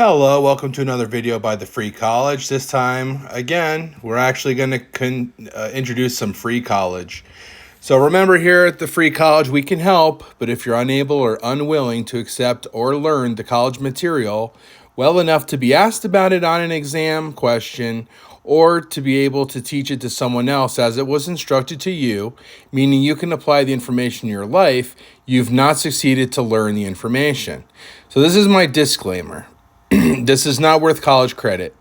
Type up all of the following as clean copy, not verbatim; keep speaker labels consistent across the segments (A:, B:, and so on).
A: Hello, welcome to another video by The Free College. This time, again, we're actually going to introduce some free college. So remember, here at The Free College, we can help, but if you're unable or unwilling to accept or learn the college material well enough to be asked about it on an exam question, or to be able to teach it to someone else as it was instructed to you, meaning you can apply the information in your life, you've not succeeded to learn the information. So this is my disclaimer. This is not worth college credit.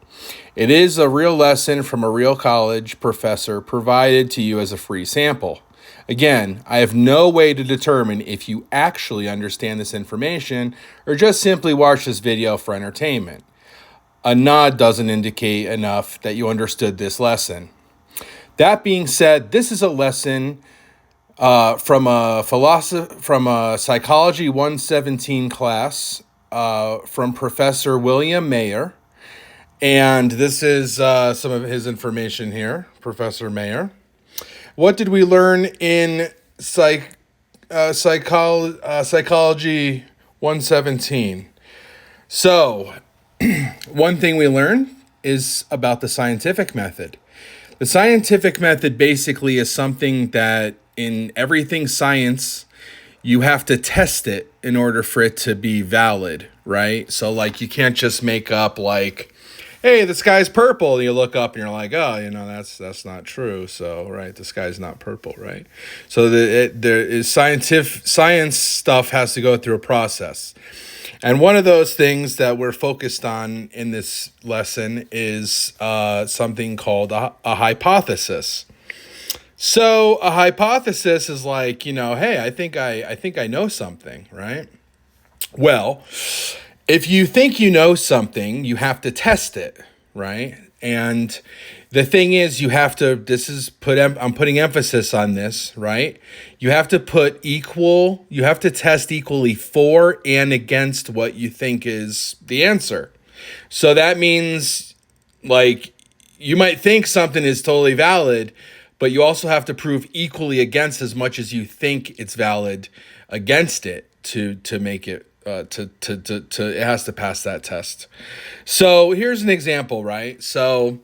A: It is a real lesson from a real college professor provided to you as a free sample. Again, I have no way to determine if you actually understand this information or just simply watch this video for entertainment. A nod doesn't indicate enough that you understood this lesson. That being said, this is a lesson from a Psychology 117 class from Professor William Mayer. And this is some of his information here, Professor Mayer. What did we learn in Psychology 117? So, one thing we learned is about the scientific method. The scientific method basically is something that in everything science, you have to test it in order for it to be valid, right? So like you can't just make up like, hey, the sky's purple. And you look up and you're like, oh, that's not true. So, right, the sky's not purple, right? So there is science stuff has to go through a process. And one of those things that we're focused on in this lesson is something called a hypothesis. So a hypothesis is like, hey, I think I know something, right? Well, if you think you know something, you have to test it, right? And the thing is, I'm putting emphasis on this, right? You have to test equally for and against what you think is the answer. So that means, like, you might think something is totally valid, but you also have to prove equally against as much as you think it's valid against it to make it it has to pass that test. So here's an example, right? So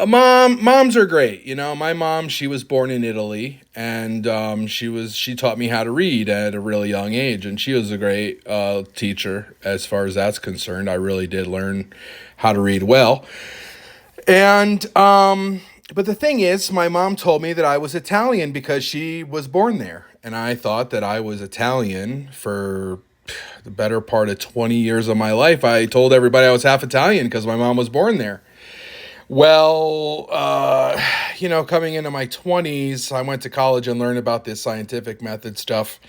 A: moms are great. My mom, she was born in Italy, and she taught me how to read at a really young age, and she was a great teacher as far as that's concerned. I really did learn how to read well. And but the thing is, my mom told me that I was Italian because she was born there. And I thought that I was Italian for the better part of 20 years of my life. I told everybody I was half Italian because my mom was born there. Well, coming into my 20s, I went to college and learned about this scientific method stuff.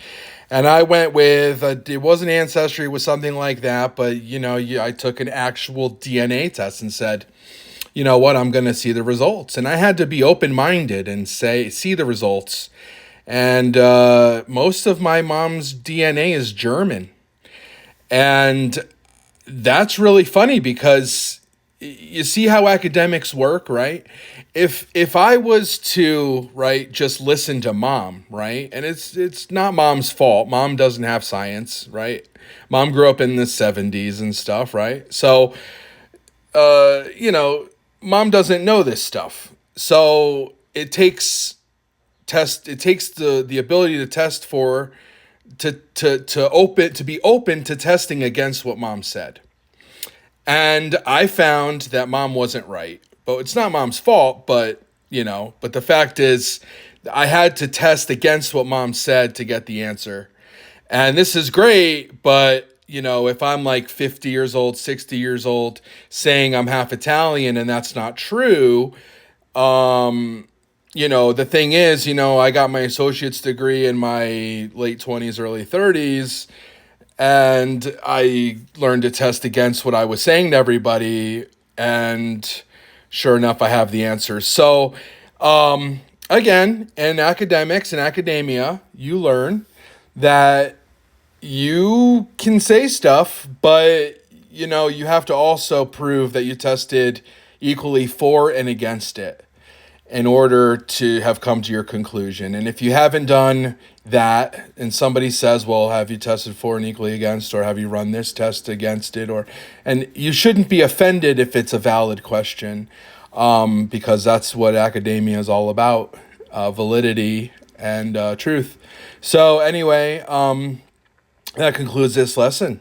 A: And I went with, it wasn't Ancestry, it was something like that. But, I took an actual DNA test and said, you know what, I'm going to see the results. And I had to be open-minded and see the results. And most of my mom's DNA is German. And that's really funny because you see how academics work, right? If I was to, right, just listen to mom, right? And it's not mom's fault. Mom doesn't have science, right? Mom grew up in the 70s and stuff, right? So, mom doesn't know this stuff. So it takes the ability to test to be open to testing against what mom said. And I found that mom wasn't right. But it's not mom's fault, but the fact is I had to test against what mom said to get the answer. And this is great, but if I'm like 50 years old, 60 years old, saying I'm half Italian and that's not true, the thing is, I got my associate's degree in my late 20s, early 30s, and I learned to test against what I was saying to everybody, and sure enough, I have the answers. So, again, in academics and academia, you learn that you can say stuff, but, you have to also prove that you tested equally for and against it. in order to have come to your conclusion. And if you haven't done that and somebody says, well, have you tested for and equally against, or have you run this test against it, and you shouldn't be offended if it's a valid question, because that's what academia is all about, validity and truth. So anyway, that concludes this lesson.